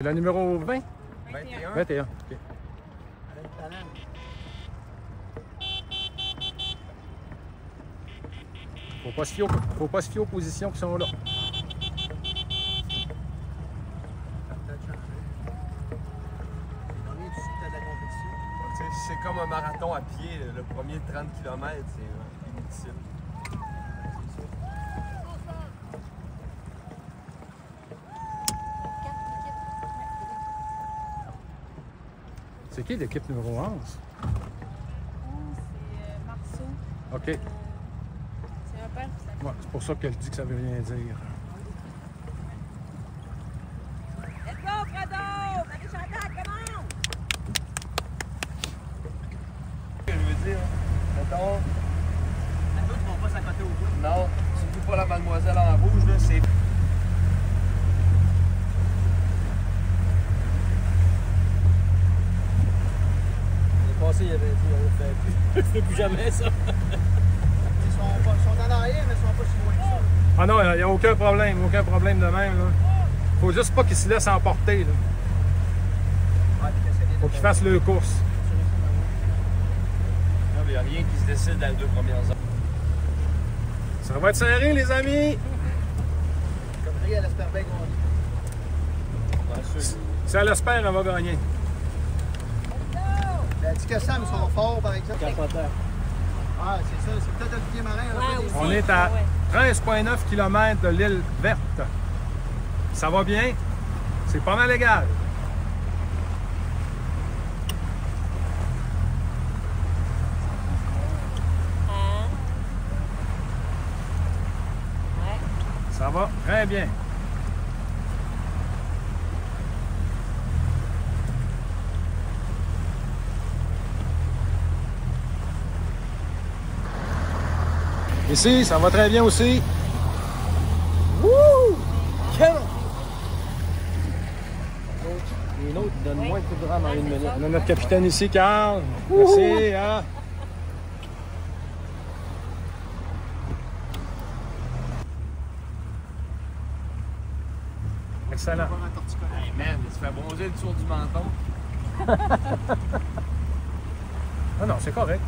La numéro 20? 21. 21. OK. Faut pas se fier aux positions qui sont là. C'est comme un marathon à pied, le premier 30 km, c'est inutile. C'est qui l'équipe numéro 11? C'est Marceau. OK. C'est un père qui s'appelle. Ouais, c'est pour ça qu'elle dit que ça veut rien dire. Let's go, Fredo! Marie-Chantal, comment? Je veux dire, mettons... Les autres vont pas s'accoter au bout. Non, surtout pas la mademoiselle en rouge, là, c'est... Passé, il avait fait plus. Plus jamais ça. Ils sont en arrière, mais ils sont pas si loin que ça. Ah non, il n'y a aucun problème de même. Là. Faut juste pas qu'ils se laissent emporter. Là. Faut qu'ils fassent leur course. Non, mais il n'y a rien qui se décide dans les 2 premières heures. Ça va être serré, les amis! Comme Rie, elle espère bien gagner. Bien sûr. Si elle espère, elle va gagner. Elle dit que Sam, ils sont forts, par exemple. Capoteur. Ah, c'est ça. C'est peut-être Olivier Marin. Ouais, aussi. On est à 13,9 km de l'île verte. Ça va bien? C'est pas mal égal. Hein? Ouais. Ça va très bien. Ici, ça va très bien aussi. Wouh! Les nôtres, ils donnent moins de coups de rame en 1 minute. On a notre capitaine ici, Carl. Merci. Hein? Excellent. Hey man, tu fais bronzer le tour du menton. Ah non, c'est correct.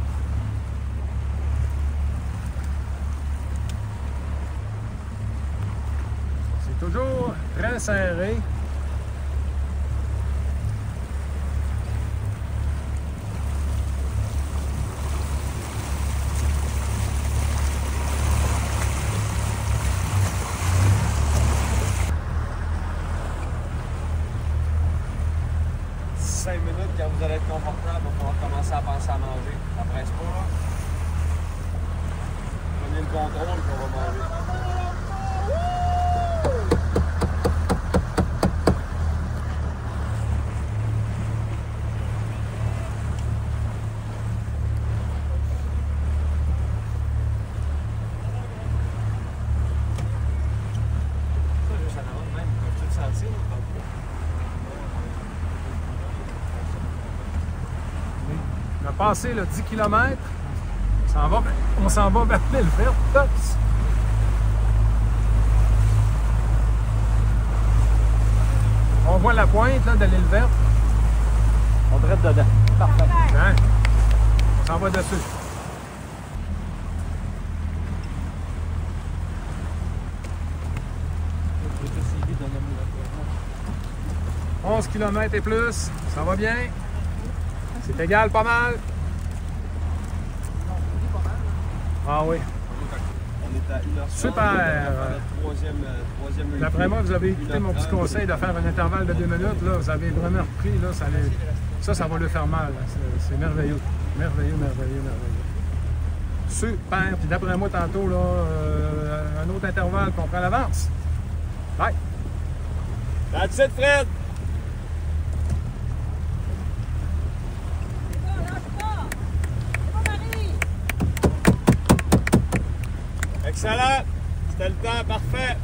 C'est toujours très serré. Minutes, quand vous allez être confortable, on va commencer à penser à manger. Ça presse pas, là. Prenez le contrôle et on va manger. Ça, juste en avant de même, peux-tu le sentir? On a passé le 10 km. On s'en va vers l'île verte. On voit la pointe là, de l'île verte. On drette dedans. Parfait. Hein? On s'en va dessus. « 11 km et plus, ça va bien. C'est égal pas mal. Ah oui. On est à 1h30. Super. Troisième D'après moi, vous avez écouté mon petit conseil de faire un intervalle de 2 minutes. Là, vous avez vraiment repris. Là, ça va le faire mal. C'est merveilleux. Merveilleux, merveilleux, merveilleux. Super. Puis d'après moi, tantôt, là, un autre intervalle qu'on prend l'avance. Bye. That's it, Fred! Excellent! C'était le temps parfait!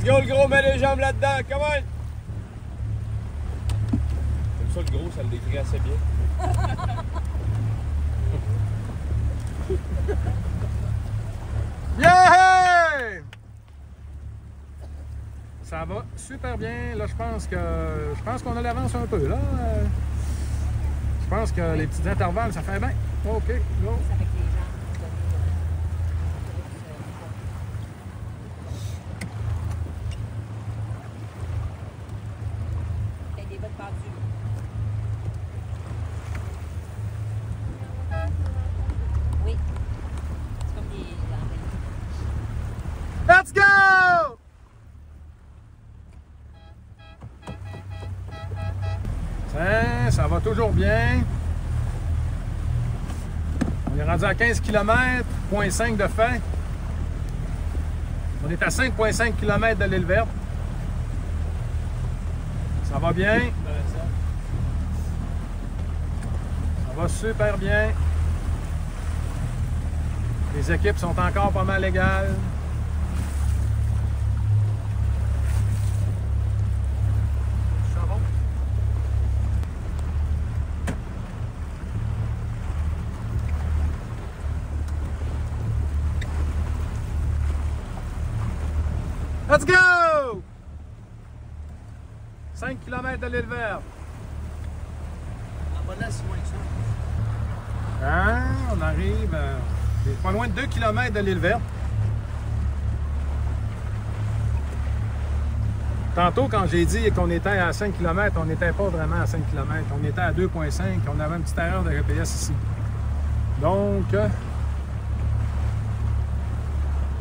Let's go, le gros, mets les jambes là-dedans, come on! Comme ça, le gros, ça le décrit assez bien. Yeah! Ça va super bien. Là, je pense qu'on a l'avance un peu. Là. Je pense que les petits intervalles, ça fait bien. OK, go. Avec les jambes. Avec des bottes pendues. Oui. C'est comme des... Let's go! Ça va toujours bien. On est rendu à 15 km, 0.5 de fait. On est à 5,5 km de l'île verte. Ça va bien. Ça va super bien. Les équipes sont encore pas mal égales. Let's go! 5 km de l'île verte. En bas de là, c'est moins que ça. Hein? On arrive pas loin de 2 km de l'île verte. Tantôt, quand j'ai dit qu'on était à 5 km, on n'était pas vraiment à 5 km. On était à 2,5. On avait une petite erreur de GPS ici. Donc,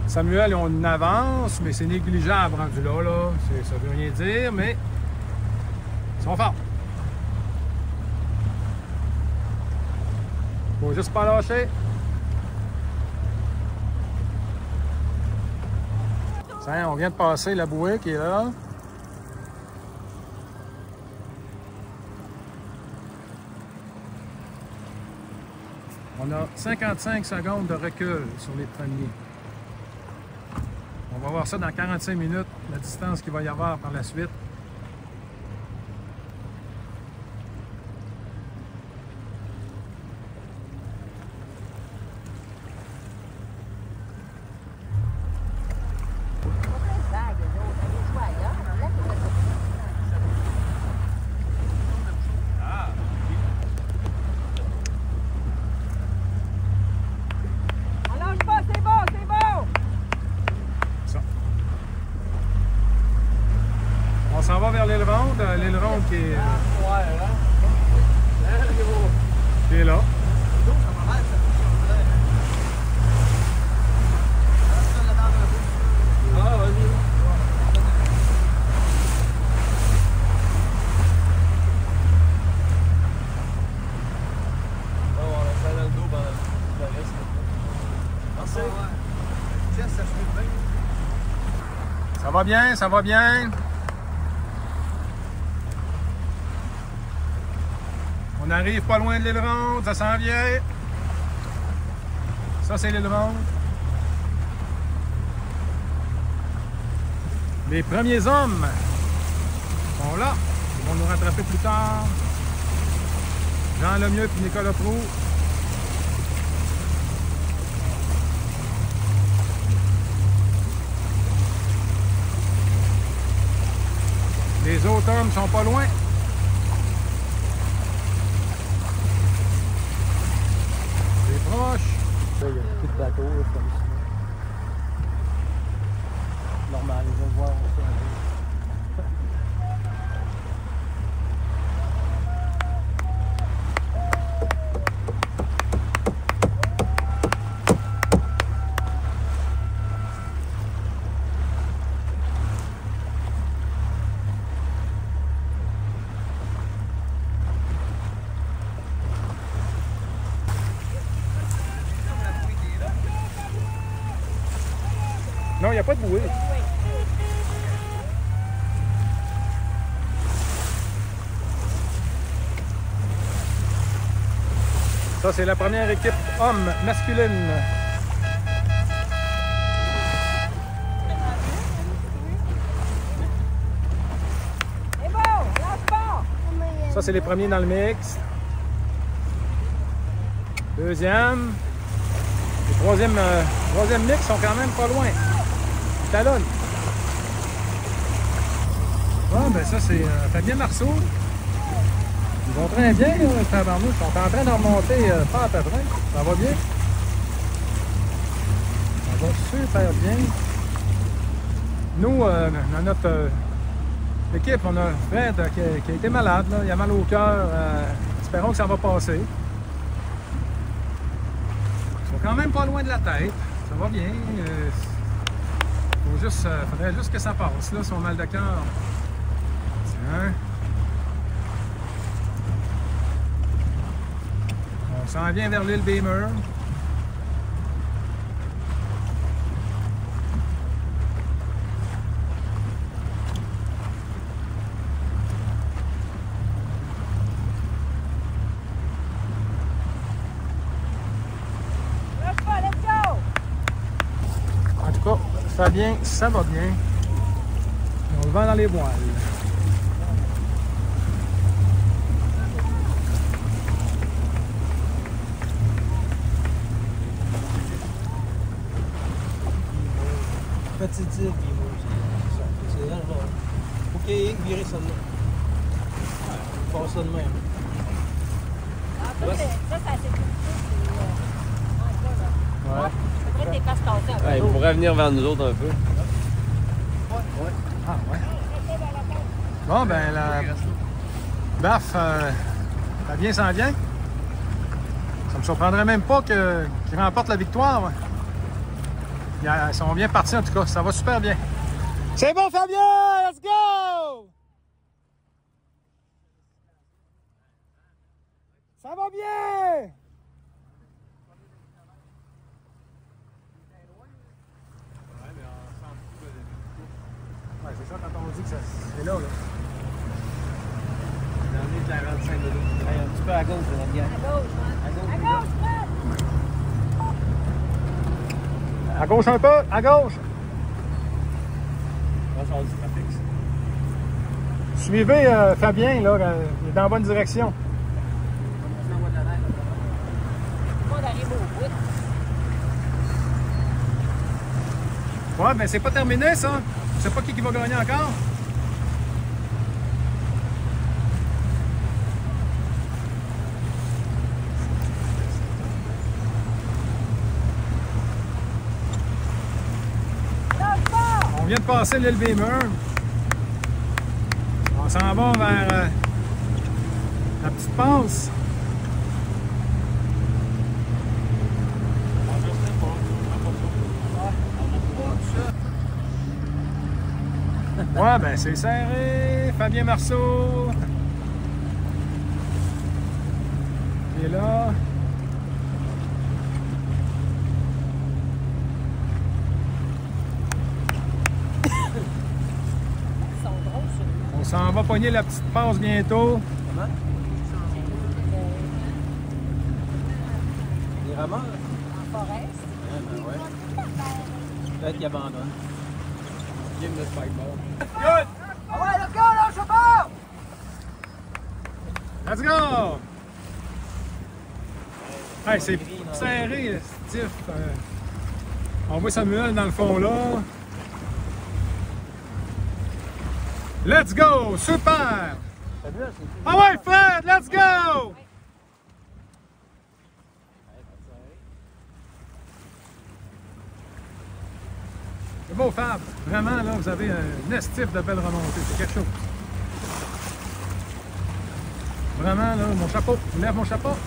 Samuel, on avance, mais c'est négligeable rendu là. Ça veut rien dire, mais ils sont forts. Faut juste pas lâcher. Tiens, on vient de passer la bouée qui est là. On a 55 secondes de recul sur les premiers. On va voir ça dans 45 minutes, la distance qu'il va y avoir par la suite. On s'en va vers l'île Ronde qui est, qui est là. Ah, vas-y. Bon, on va faire dans le dos pendant le reste. Merci. Ça va bien, ça va bien. On arrive pas loin de l'île Ronde, ça s'en vient. Ça, c'est l'île Ronde. Les premiers hommes sont là. Ils vont nous rattraper plus tard. Jean Lemieux et Nicolas Proulx. Les autres hommes sont pas loin. C'est proche. Là, il y a plus de bateaux, comme ça. Normal, ils vont voir ça un peu. Non, il n'y a pas de bouée. Ça, c'est la première équipe homme masculine. Ça, c'est les premiers dans le mix. Deuxième. Les troisième mix sont quand même pas loin. Ils talonnent. Bon, ben ça, c'est Fabien Marceau. Ils vont très bien, là, tabarnouche. Ils sont en train de remonter pas à peu près. Ça va bien. Ça va super bien. Nous, dans notre équipe, on a Fred qui a été malade. Là. Il a mal au cœur. Espérons que ça va passer. Ils sont quand même pas loin de la tête. Ça va bien. Faudrait juste que ça passe, là, son mal de cœur. Tiens. On s'en vient vers l'île Beamer. En tout cas, Fabien, ça va bien. On le vend dans les voiles. Petit tir, puis moi, c'est là. Faut qu'il ait viré ça de là. Faut faire ça de même. Ça, c'est assez cool. Ouais. C'est vrai que t'es casse-cassé un peu. Ouais, il pourrait venir vers nous autres un peu. Ah ouais. Bon, ben, la baf, Fabien s'en vient. Ça me surprendrait même pas qu'il remporte la victoire. Ouais. Ils sont bien partis en tout cas, ça va super bien. C'est bon Fabien, let's go! Ça va bien! Ouais, c'est ça quand on dit que c'est là. Dans les 45 minutes. Un petit peu à gauche de notre gang. À gauche, hein? À gauche, Fred! À gauche un peu, à gauche. Suivez Fabien, là, il est dans la bonne direction. On arrive au bout. Ouais, mais c'est pas terminé ça. Je sais pas qui va gagner encore. On vient de passer l'île Beamer. On s'en va vers la petite passe. Ouais, ben c'est serré. Fabien Marceau. Il est là. On s'en va pogner la petite passe bientôt. Comment? Les rameurs? En forêt. Ben ouais. Peut-être qu'ils abandonnent. Game de spikeball. Good! Ah ouais, let's go, là, chauffeur! Let's go! Hey, c'est serré, Steve. On voit Samuel dans le fond là. Let's go! Super! Ah ouais, Fred! Let's go! C'est beau, Fab. Vraiment, là, vous avez un estif de belle remontée. C'est quelque chose. Vraiment, là, mon chapeau. Je lève mon chapeau.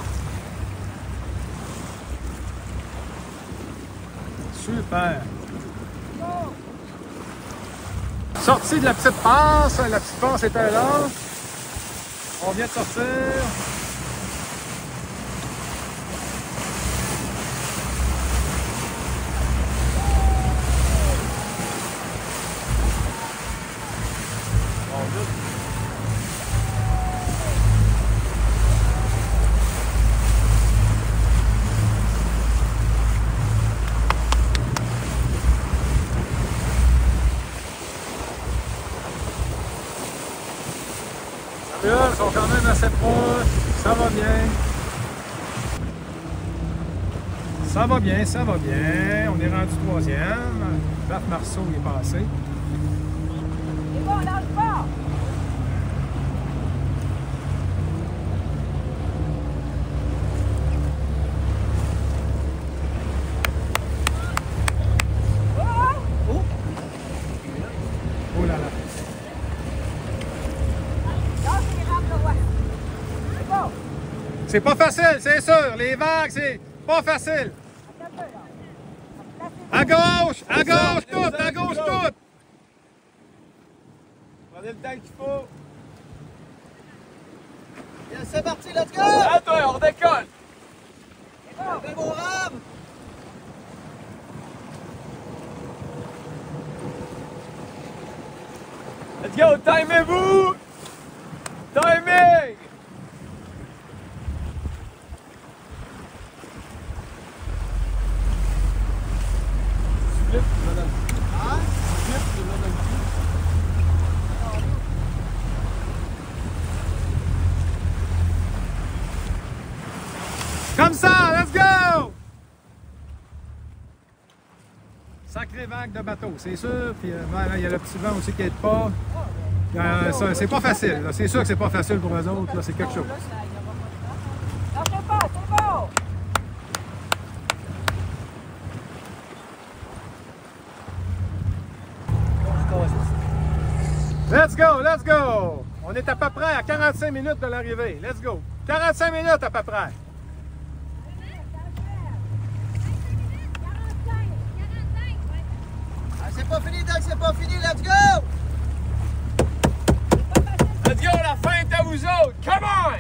Super. Sortie de la petite passe. La petite passe était là. On vient de sortir. Là, ils sont quand même assez proches. Ça va bien. Ça va bien, ça va bien. On est rendu troisième. Baf Marceau est passé. C'est bon, lâche pas! Oh là là. Lâche les rames, le roi. C'est bon. C'est pas facile, c'est sûr. Les vagues, c'est pas facile. Attends un peu, là. À gauche toute, à gauche toute. Prenez le temps qu'il faut. Yes, c'est parti, let's go! Ah, toi, on décolle! Levez vos rames! Let's go, timez-vous! Timing! Flip, madame. Hein? Flip, madame. Comme ça, let's go! Sacré vague de bateau, c'est sûr. Puis il y a le petit vent aussi qui aide pas. C'est pas facile. C'est sûr que c'est pas facile pour eux autres. C'est quelque chose. Lâchez pas, c'est bon! Let's go, let's go! On est à peu près à 45 minutes de l'arrivée. Let's go! 45 minutes à peu près. Ah, c'est pas fini, Doug, c'est pas fini, let's go! Let's go, la fin est à vous autres! Come on!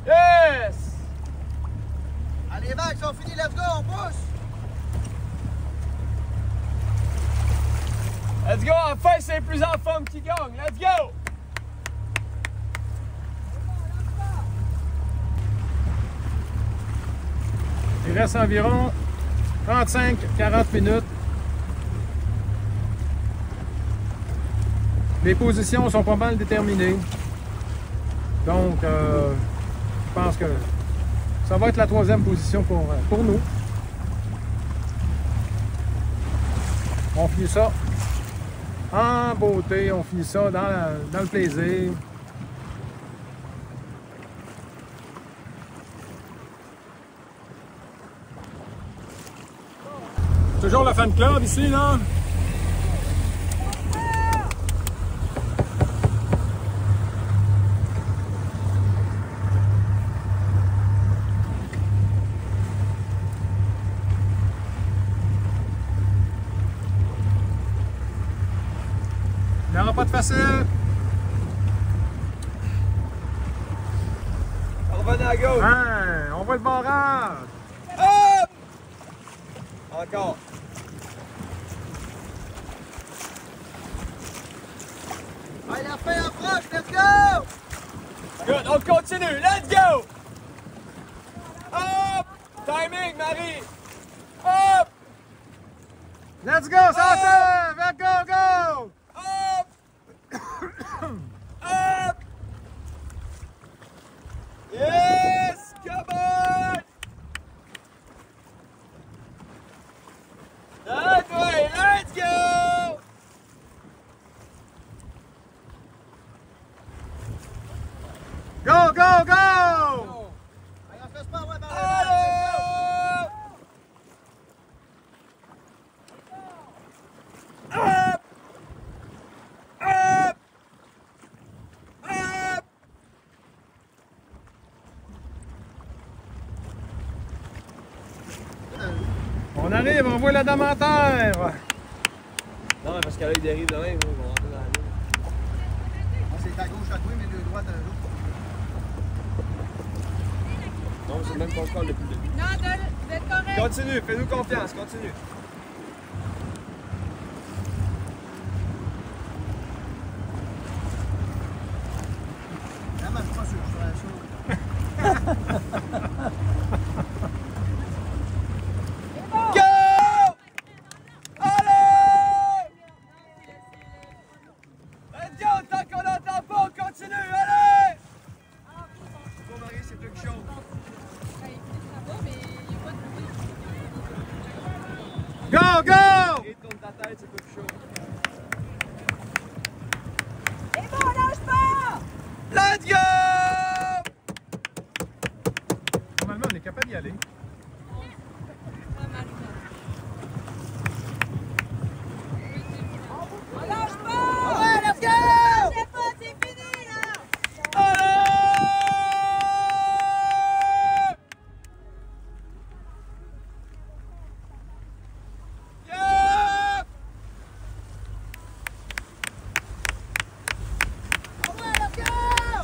Yes! Allez, les vagues sont finies, let's go, on pousse! Let's go, enfin, c'est les plus en forme qui gagnent! Let's go! Il reste environ 35-40 minutes. Les positions sont pas mal déterminées. Donc, je pense que ça va être la troisième position pour nous. On finit ça en beauté, on finit ça dans le plaisir. Toujours le fan club ici, là. Il n'y aura pas de facile. Revenez à gauche! Hein, on voit le barrage. Hop! Encore! Allez, la fin approche, let's go! Good, on continue! Let's go! Hop! Timing, Marie! Hop! Let's go, ça va, go, go! Hop! Hop! Yes! Come on! That way, let's go! Go, go, go! Allez, on se laisse pas avoir par les vagues, let's go! Hop! Hop! Hop! On arrive, on voit la dame en terre. Non, parce qu'à l'œil dérive de même, ils vont rentrer dans la ligne. Ah, c'est à gauche à toi, mais de droite à l'autre. Non, c'est même pas encore depuis le début. Non, vous êtes correct. Continue, fais-nous confiance, continue. Vraiment, je suis pas sûr, je suis sûr. Go! Allez! Let's go, tant qu'on n'entend pas, on tête, c'est pas plus chaud. C'est bon, lâche pas! Let's go! Normalement, on est capable d'y aller. On lâche pas! Ah ouais, let's go! C'est pas, c'est fini, là! Allez! Yeah! Ah ouais, let's go!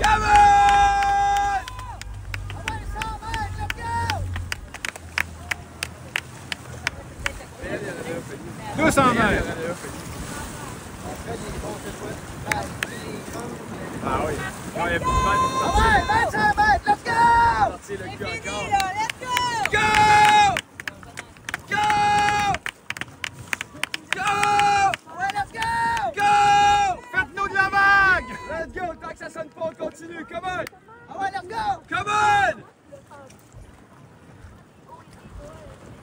Come on! Ah ouais, 100 mètres, let's go! 200 mètres. Ah oui. Non, il y a plus de Ah ouais, 25 mètres, let's go! sortir le C'est cul fini, encore. là! Let's go! Go! Go! Go! Ah ouais, let's go! Go! Faites-nous de la vague! Let's go! Tant que ça sonne pas, on continue. Come on! Ah ouais, let's go! Come on!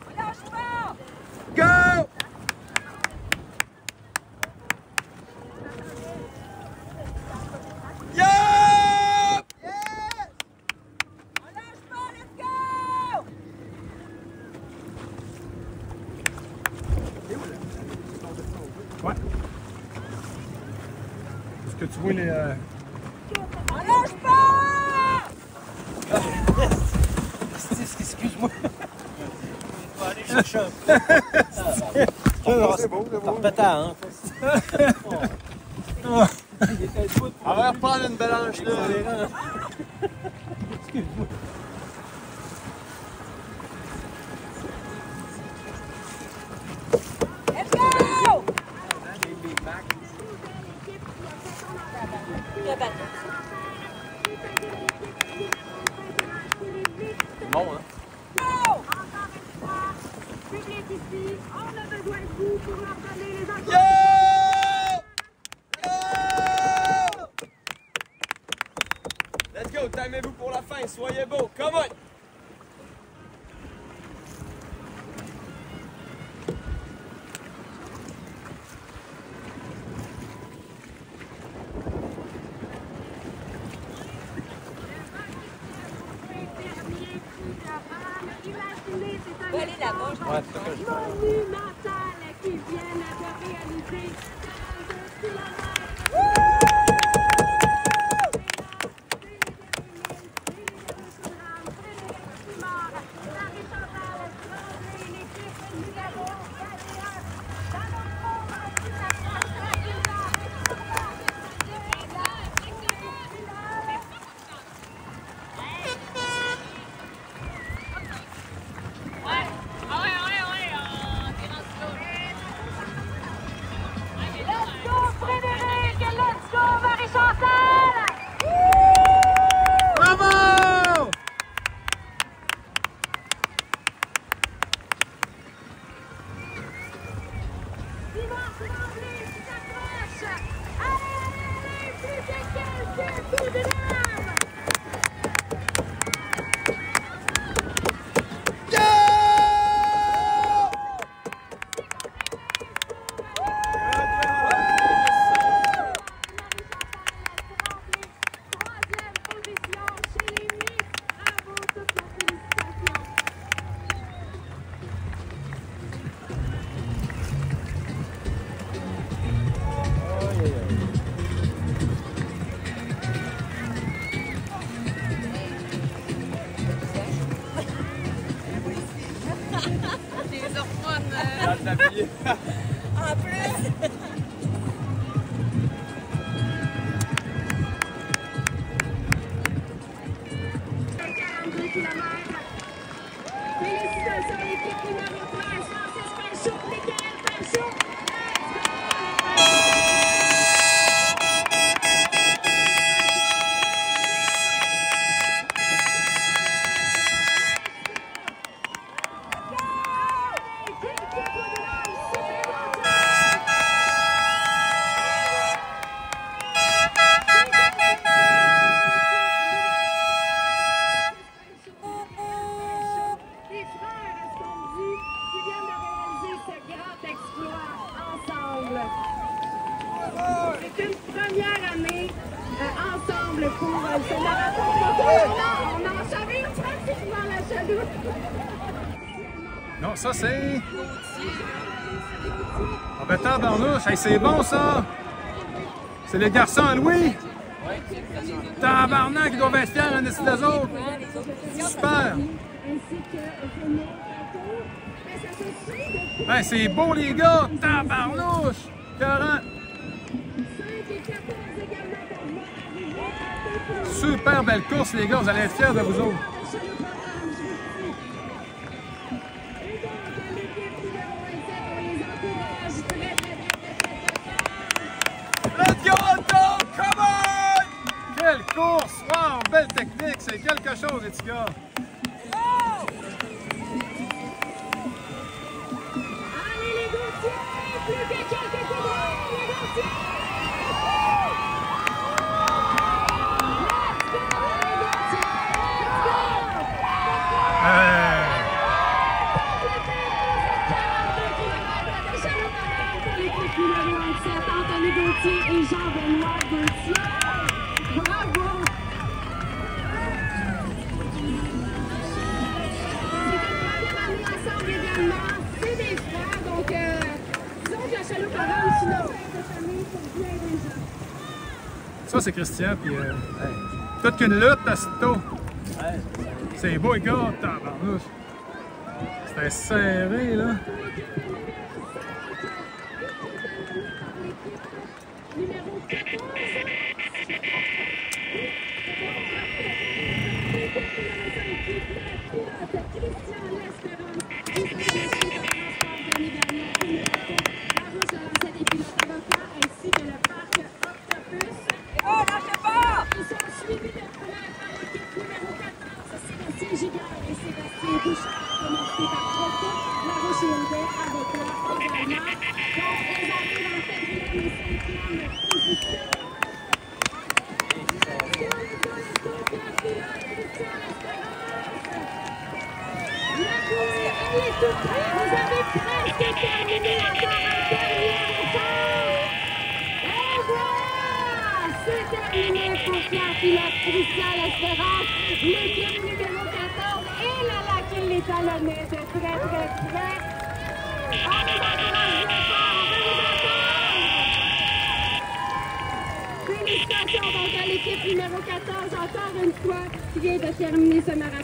On lâche pas! Go! Yeah! Yes! On lâche pas! Let's go! Ouais. Est-ce que tu vois les... On lâche pas! Excuse-moi. Je vais aller chercher un peu. C'est beau, c'est beau. Hein? On va reprendre une balanche là. Excuse-moi. Let's go! Bon, hein? Go! Public ici, on a besoin de vous pour leur donner les infos. Yo! Yo! Let's go, timez-vous pour la fin, soyez beaux, come on! Imaginez, c'est un Va aller là-bas, je Ouais, c'est ça que je fais. monumental qu'ils viennent de réaliser. 42 kilomètres. Let's go, Frédéric! Let's go, Marie-Chantal! Bravo! Simon Tremblay qui s'approche. Allez, allez, allez, plus que quelques coups de lame. Troisième position chez les Mix. Bravo, toutes nos félicitations. c'est une première année ensemble pour ce marathon. On en chavire pratiquement la chaloupe. Non, ça c'est... Ah ben tabarnouche, hey, c'est bon ça! C'est les garçons à Louis! Tabarnak, ils doivent être fiers un des autres! Super! Hey, c'est beau les gars! Tabarnouche! 40! Super belle course les gars, vous allez être fiers de vous autres! Let's go, Anto! Come on! Quelle course! Wow! Belle technique! C'est quelque chose les petits gars! Allez les Gauthier! Plus que quelques secondes, les Gauthier! Anthony Gauthier et Jean-Benoît Gauthier. Bravo! C'est une première année ensemble également. C'est des frères, donc disons que la chaloupe avance une affaire de famille pour bien des gens. Ça c'est Christian, puis toute qu'une lutte à ce taux. C'est beau les gars, tabarnouche. C'était serré là. Numéro 14. Christian L'Espérance, des pilotes avocats ainsi que le parc Octopus. Oh, lâchez pas! Ils sont suivis de près par l'équipe numéro 14, Sébastien Giguère et Sébastien Bouchard, commencé par Croco, La Roche-Houdet, avocat également. Donc, ils arrivent en 4e et 5e position. Elle est tout près. Vous avez presque terminé encore un dernier effort. Et voilà! C'est terminé pour Pierre Pilote, Christian L'Espérance, l'équipe numéro 14. Et là là qu'il les talonnait de très très près. On les encourage bien fort, on veut les entendre. Félicitations donc à l'équipe numéro 14 encore une fois qui vient de terminer ce marathon.